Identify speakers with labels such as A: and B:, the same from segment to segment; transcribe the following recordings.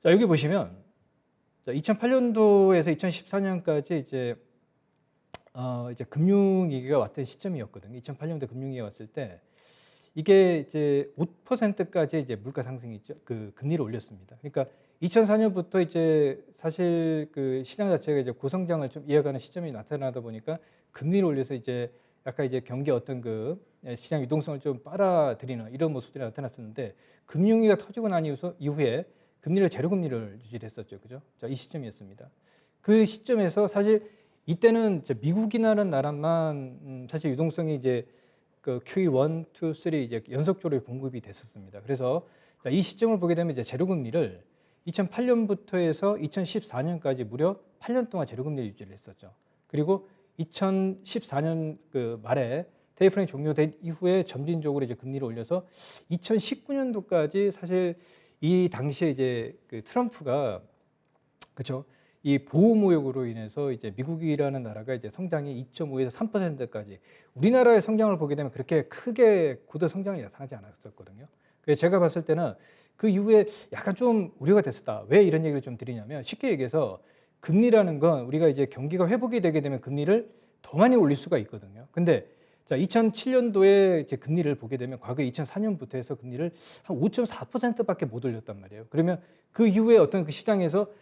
A: 자, 여기 보시면 2008년도에서 2014년까지 이제 금융위기가 왔던 시점이었거든요. 2008년도 금융위기가 왔을 때 이게 이제 5%까지 이제 물가 상승이 있죠. 그 금리를 올렸습니다. 그러니까 2004년부터 이제 사실 그 시장 자체가 이제 고성장을 좀 이어가는 시점이 나타나다 보니까 금리를 올려서 이제 약간 이제 경기 어떤 그 시장 유동성을 좀 빨아들이는 이런 모습들이 나타났었는데, 금융위기가 터지고 난 이후에 금리를 제로 금리를 유지를 했었죠. 그죠? 자, 이 시점이었습니다. 그 시점에서 사실 이때는 이제 미국이라는 나라만 사실 유동성이 이제 그 QE1, 2, 3 이제 연속적으로 공급이 됐었습니다. 그래서 자, 이 시점을 보게 되면 이제 제로금리를 2008년부터 해서 2014년까지 무려 8년 동안 제로금리를 유지를 했었죠. 그리고 2014년 그 말에 테이퍼링이 종료된 이후에 점진적으로 이제 금리를 올려서 2019년도까지 사실 이 당시에 이제 그 트럼프가 그렇죠. 이 보호무역으로 인해서 이제 미국이라는 나라가 이제 성장이 2.5에서 3%까지, 우리나라의 성장을 보게 되면 그렇게 크게 고도 성장이 나타나지 않았었거든요. 그래서 제가 봤을 때는 그 이후에 약간 좀 우려가 됐었다. 왜 이런 얘기를 좀 드리냐면, 쉽게 얘기해서 금리라는 건 우리가 이제 경기가 회복이 되게 되면 금리를 더 많이 올릴 수가 있거든요. 근데 자, 2007년도에 이제 금리를 보게 되면 과거 2004년부터 해서 금리를 한 5.4%밖에 못 올렸단 말이에요. 그러면 그 이후에 어떤 그 시장에서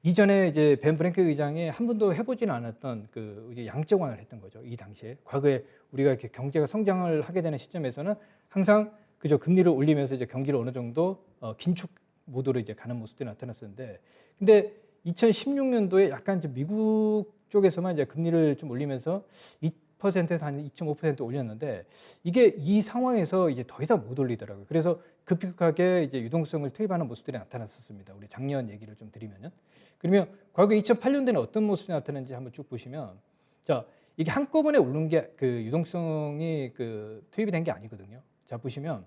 A: 이전에 이제 벤 프랭클 의장이 한 번도 해보지는 않았던 그 이제 양적 완화를 했던 거죠. 이 당시에 과거에 우리가 이렇게 경제가 성장을 하게 되는 시점에서는 항상 그저 금리를 올리면서 이제 경기를 어느 정도 긴축 모드로 이제 가는 모습들이 나타났었는데, 근데 2016년도에 약간 이제 미국 쪽에서만 이제 금리를 좀 올리면서 2%에서 한 2.5% 올렸는데, 이게 이 상황에서 이제 더 이상 못 올리더라고요. 그래서 급격하게 이제 유동성을 투입하는 모습들이 나타났었습니다. 우리 작년 얘기를 좀 드리면은. 그러면 과거 2008년도에는 어떤 모습이 나타났는지 한번 쭉 보시면, 자, 이게 한꺼번에 오른 게 그 유동성이 그 투입이 된 게 아니거든요. 자, 보시면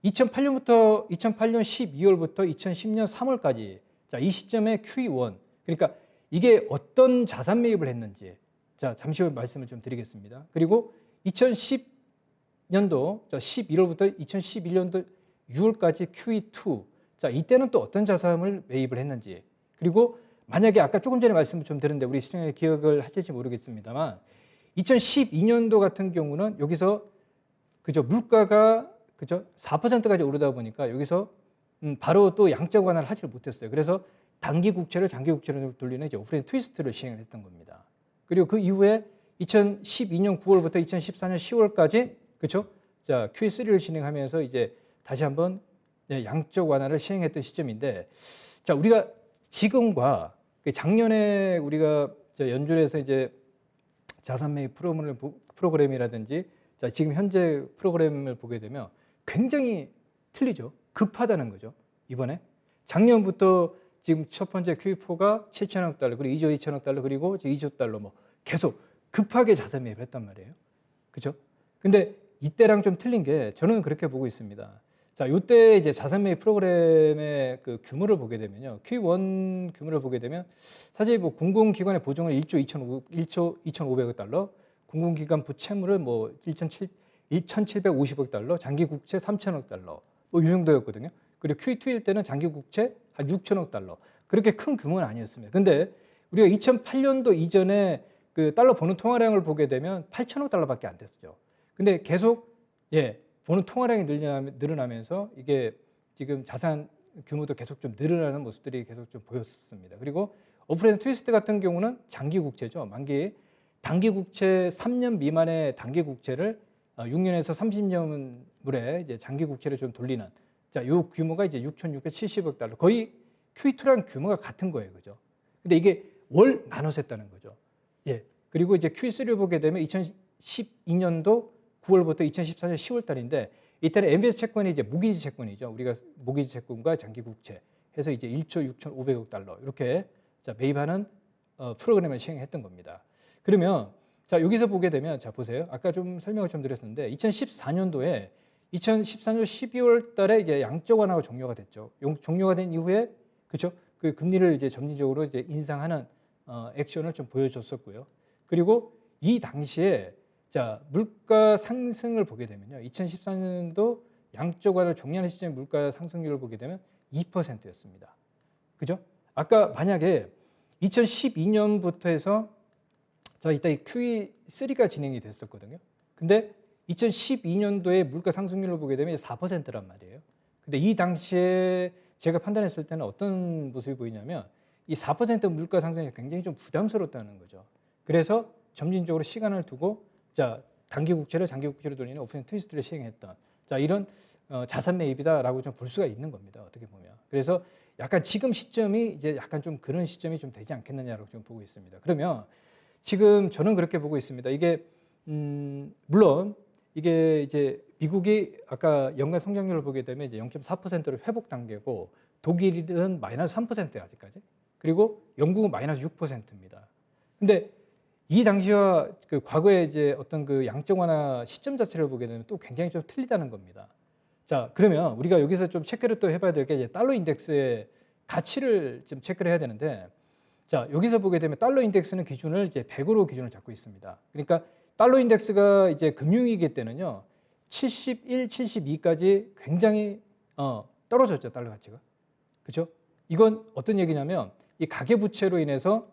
A: 2008년 12월부터 2010년 3월까지, 자, 이 시점에 QE1, 그러니까 이게 어떤 자산 매입을 했는지, 자, 잠시 후 말씀을 좀 드리겠습니다. 그리고 2010년도 11월부터 2011년도 6월까지 QE2, 자, 이때는 또 어떤 자산을 매입을 했는지, 그리고 만약에 아까 조금 전에 말씀을 좀 드렸는데 우리 시청자 기억을 하실지 모르겠습니다만, 2012년도 같은 경우는 여기서 그저 물가가 그죠 4%까지 오르다 보니까 여기서 바로 또 양적 완화를 하지 못했어요. 그래서 단기 국채를 장기 국채로 돌리는 이제 오프레인 트위스트를 시행을 했던 겁니다. 그리고 그 이후에 2012년 9월부터 2014년 10월까지 그렇죠? 자, QE3를 진행하면서 이제 다시 한번 양적 완화를 시행했던 시점인데, 자, 우리가 지금과 작년에 우리가 연준에서 이제 자산 매입 프로그램이라든지 자, 지금 현재 프로그램을 보게 되면 굉장히 틀리죠. 급하다는 거죠. 이번에 작년부터 지금 첫 번째 QE4가 7천억 달러, 그리고 2조 2천억 달러, 그리고 2조 달러 뭐 계속 급하게 자산 매입을 했단 말이에요. 그죠? 근데 이때랑 좀 틀린 게 저는 그렇게 보고 있습니다. 자, 요때 이제 자산 매입 프로그램의 그 규모를 보게 되면요. Q1 규모를 보게 되면 사실 뭐 공공기관의 보증을 1조 2,500억 달러, 공공기관 부채물을 뭐 1,750억 달러, 장기 국채 3천억 달러, 뭐 이 정도였거든요. 그리고 Q2일 때는 장기 국채 한 6천억 달러. 그렇게 큰 규모는 아니었습니다. 근데 우리가 2008년도 이전에 그 달러 버는 통화량을 보게 되면 8천억 달러밖에 안 됐죠. 근데 계속 보는 통화량이 늘어나면서 이게 지금 자산 규모도 계속 좀 늘어나는 모습들이 계속 좀 보였습니다. 그리고 오프레인 트위스트 같은 경우는 장기 국채죠. 만기 단기 국채 3년 미만의 단기 국채를 6년에서 30년물에 이제 장기 국채를 좀 돌리는, 자, 요 규모가 이제 6,670억 달러. 거의 QE2랑 규모가 같은 거예요. 그죠? 근데 이게 월 나눠서 했다는 거죠. 그리고 이제 QE3를 보게 되면 2012년도 9월부터 2014년 10월 달인데, 이때는 MBS 채권이 이제 모기지 채권이죠. 우리가 모기지 채권과 장기 국채 해서 이제 1조 6,500억 달러 이렇게 자, 매입하는 프로그램을 시행했던 겁니다. 그러면 자, 여기서 보게 되면 자, 보세요. 아까 좀 설명을 좀 드렸었는데 2014년도에 2014년 12월 달에 이제 양적 완화가 종료가 됐죠. 종료가 된 이후에 그렇죠? 그 금리를 이제 점진적으로 이제 인상하는 액션을 좀 보여줬었고요. 그리고 이 당시에 자, 물가 상승을 보게 되면요. 2014년도 양적 완화를 종료하는 시점에 물가 상승률을 보게 되면 2%였습니다. 그죠? 아까 만약에 2012년부터 해서 자, 이따 이 QE3가 진행이 됐었거든요. 근데 2012년도에 물가 상승률을 보게 되면 4%란 말이에요. 근데 이 당시에 제가 판단했을 때는 어떤 모습이 보이냐면 이 4% 물가 상승이 굉장히 좀 부담스럽다는 거죠. 그래서 점진적으로 시간을 두고 자, 단기 국채를 장기 국채로 돌리는 오프라인 트위스트를 시행했던 자, 이런 자산 매입이다라고 좀 볼 수가 있는 겁니다. 어떻게 보면. 그래서 약간 지금 시점이 이제 약간 좀 그런 시점이 좀 되지 않겠느냐라고 좀 보고 있습니다. 그러면 지금 저는 그렇게 보고 있습니다. 이게 물론 이게 이제 미국이 아까 연간 성장률을 보게 되면 이제 0.4%로 회복 단계고 독일은 마이너스 3%예요, 아직까지. 그리고 영국은 마이너스 6%입니다. 근데 이 당시와 그 과거의 이제 어떤 그 양적 완화 시점 자체를 보게 되면 또 굉장히 좀 틀리다는 겁니다. 자, 그러면 우리가 여기서 좀 체크를 또 해봐야 될 게 이제 달러 인덱스의 가치를 좀 체크를 해야 되는데 자, 여기서 보게 되면 달러 인덱스는 기준을 이제 100으로 기준을 잡고 있습니다. 그러니까 달러 인덱스가 이제 금융위기 때는요, 71, 72까지 굉장히 떨어졌죠, 달러 가치가. 그렇죠? 이건 어떤 얘기냐면 이 가계 부채로 인해서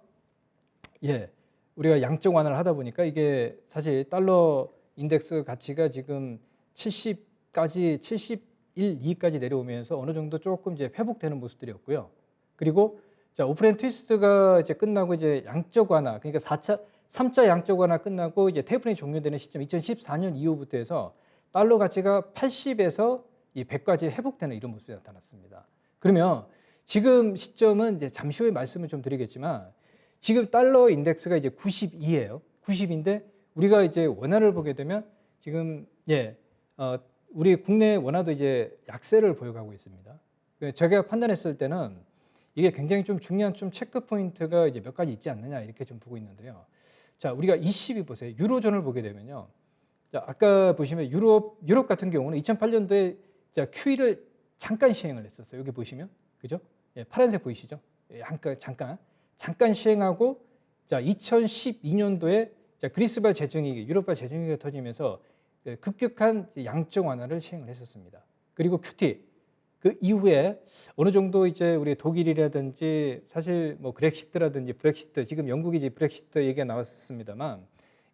A: 우리가 양적 완화를 하다 보니까 이게 사실 달러 인덱스 가치가 지금 70까지 71, 2까지 내려오면서 어느 정도 조금 이제 회복되는 모습들이었고요. 그리고 자, 오프라인 트위스트가 이제 끝나고 이제 양적 완화, 그러니까 3차 양적 완화 끝나고 이제 테이퍼링이 종료되는 시점 2014년 이후부터 해서 달러 가치가 80에서 이 100까지 회복되는 이런 모습이 나타났습니다. 그러면 지금 시점은 이제 잠시 후에 말씀을 좀 드리겠지만 지금 달러 인덱스가 이제 92예요. 90인데 우리가 이제 원화를 보게 되면 지금 우리 국내 원화도 이제 약세를 보여가고 있습니다. 제가 판단했을 때는 이게 굉장히 좀 중요한 좀 체크 포인트가 이제 몇 가지 있지 않느냐 이렇게 좀 보고 있는데요. 자, 우리가 22 보세요. 유로존을 보게 되면요. 자, 아까 보시면 유럽 같은 경우는 2008년도에 자, QE를 잠깐 시행을 했었어요. 여기 보시면. 그죠? 파란색 보이시죠? 잠깐 시행하고 자, 2012년도에 자, 그리스발 재정위기, 유럽발 재정위기가 터지면서 급격한 양적 완화를 시행을 했었습니다. 그리고 QT 그 이후에 어느 정도 이제 우리 독일이라든지 사실 뭐 그렉시트라든지 브렉시트 지금 영국이 이제 브렉시트 얘기가 나왔습니다만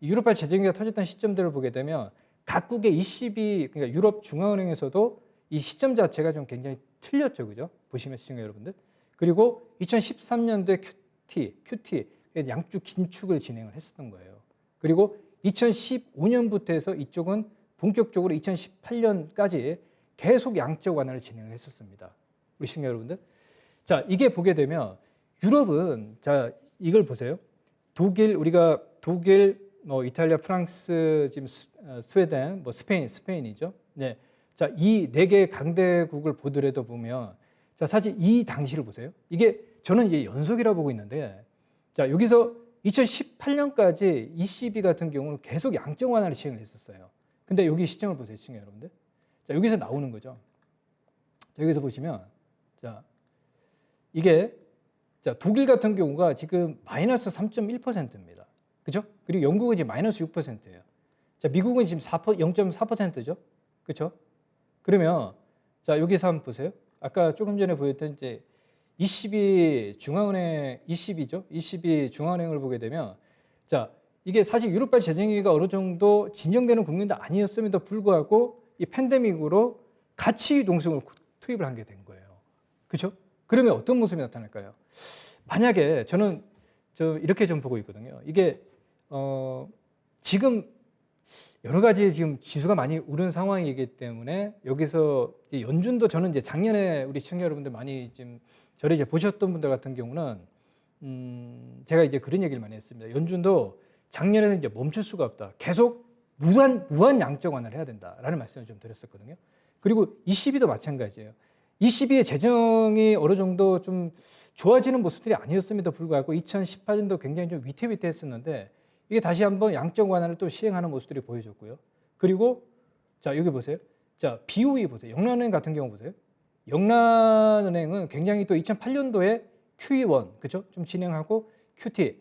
A: 유럽발 재정위기가 터졌던 시점들을 보게 되면 각국의 ECB 그러니까 유럽 중앙은행에서도 이 시점 자체가 좀 굉장히 틀렸죠, 그죠? 보시면 시청자 여러분들. 그리고 2013년도에 QT 양축 긴축을 진행을 했었던 거예요. 그리고 2015년부터 해서 이쪽은 본격적으로 2018년까지 계속 양적 완화를 진행을 했었습니다. 우리 시청자 여러분들. 자, 이게 보게 되면 유럽은 자, 이걸 보세요. 우리가 독일, 뭐 이탈리아, 프랑스, 지금 스웨덴, 뭐 스페인이죠. 네. 자, 이 네 개의 강대국을 보더라도 보면 자, 사실 이 당시를 보세요. 이게 저는 이제 연속이라고 보고 있는데 자, 여기서 2018년까지 ECB 같은 경우는 계속 양적 완화를 시행을 했었어요. 근데 여기 시점을 보세요, 시청자 여러분들. 자, 여기서 나오는 거죠. 자, 여기서 보시면 자, 이게 자, 독일 같은 경우가 지금 마이너스 3.1%입니다. 그죠? 그리고 영국은 지금 마이너스 6%예요. 자, 미국은 지금 0.4%죠. 그렇죠? 그러면 자, 여기서 한번 보세요. 아까 조금 전에 보였던 이제 ECB 중앙은행 ECB죠. ECB 중앙은행을 보게 되면 자, 이게 사실 유럽발 재정위기가 어느 정도 진정되는 국면도 아니었음에도 불구하고 이 팬데믹으로 가치 동승을 투입을 한 게 된 거예요. 그렇죠? 그러면 어떤 모습이 나타날까요? 만약에 저는 이렇게 좀 보고 있거든요. 이게 지금 여러 가지 지금 지수가 많이 오른 상황이기 때문에 여기서 연준도 저는 이제 작년에 우리 시청자 여러분들 많이 지금 저를 이제 보셨던 분들 같은 경우는 제가 이제 그런 얘기를 많이 했습니다. 연준도 작년에는 이제 멈출 수가 없다. 계속 무한 양적 완화를 해야 된다라는 말씀을 좀 드렸었거든요. 그리고 ECB도 마찬가지예요. ECB의 재정이 어느 정도 좀 좋아지는 모습들이 아니었음에도 불구하고 2018년도 굉장히 좀 위태위태했었는데 이게 다시 한번 양적 완화를 또 시행하는 모습들이 보여줬고요. 그리고 자, 여기 보세요. 자, BOE 보세요. 영란은행 같은 경우 보세요. 영란은행은 굉장히 또 2008년도에 QE1 그죠? 좀 진행하고 QT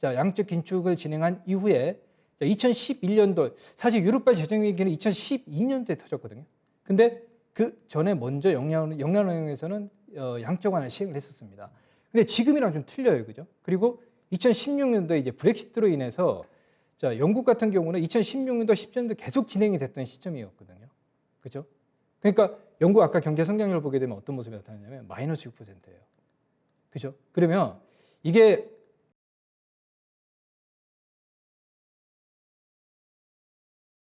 A: 자, 양적 긴축을 진행한 이후에 2011년도 사실 유럽발 재정위기는 2012년도에 터졌거든요. 근데 그 전에 먼저 영란은행에서는 양적 완화를 시행을 했었습니다. 근데 지금이랑 좀 틀려요, 그죠? 그리고 2016년도에 이제 브렉시트로 인해서 자, 영국 같은 경우는 2016년도, 17년도 계속 진행이 됐던 시점이었거든요. 그죠? 그러니까 영국 아까 경제 성장률을 보게 되면 어떤 모습이 나타나냐면 마이너스 6%예요. 그죠? 그러면 이게